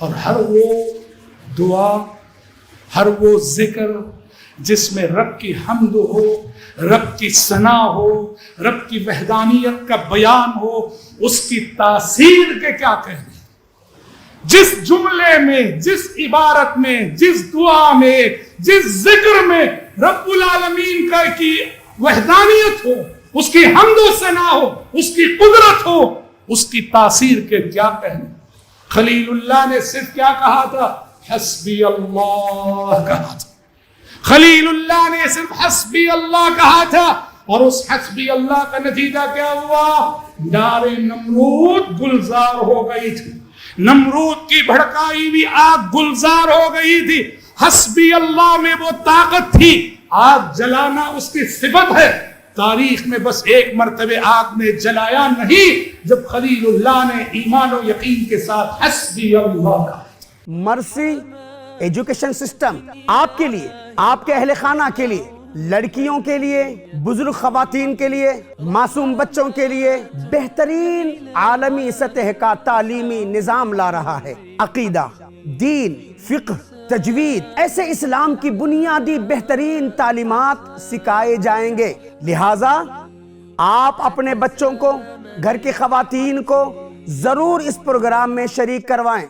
اور ہر وہ دعا، ہر وہ ذکر جس میں رب کی حمد ہو، رب کی ثنا ہو، رب کی وحدانیت کا بیان ہو، اس کی تاثیر کے کیا کہنے۔ جس جملے میں، جس عبارت میں، جس دعا میں، جس ذکر میں رب العالمین کا کی وحدانیت ہو، اس کی حمد و ثنا ہو، اس کی قدرت ہو، اس کی تاثیر کے کیا کہنے۔ خلیل اللہ نے صرف کیا کہا تھا؟ حسبی اللہ کہا تھا۔ خلیل اللہ نے صرف حسبی اللہ کہا تھا، اور اس حسبی اللہ کا نتیجہ کیا ہوا؟ نار نمرود گلزار ہو گئی تھی، نمرود کی بھڑکائی ہوئی آگ گلزار ہو گئی تھی۔ حسبی اللہ میں وہ طاقت تھی، آگ جلانا اس کی صفت ہے۔ تاریخ میں بس ایک مرتبہ آگ نے جلایا نہیں، جب خلیل اللہ نے ایمان و یقین کے ساتھ حسبی اللہ کہا۔ مرسی ایجوکیشن سسٹم آپ کے لیے، آپ کے اہل خانہ کے لیے، لڑکیوں کے لیے، بزرگ خواتین کے لیے، معصوم بچوں کے لیے بہترین عالمی سطح کا تعلیمی نظام لا رہا ہے۔ عقیدہ، دین، فقہ، تجوید، ایسے اسلام کی بنیادی بہترین تعلیمات سکھائے جائیں گے۔ لہٰذا آپ اپنے بچوں کو، گھر کی خواتین کو ضرور اس پروگرام میں شریک کروائیں۔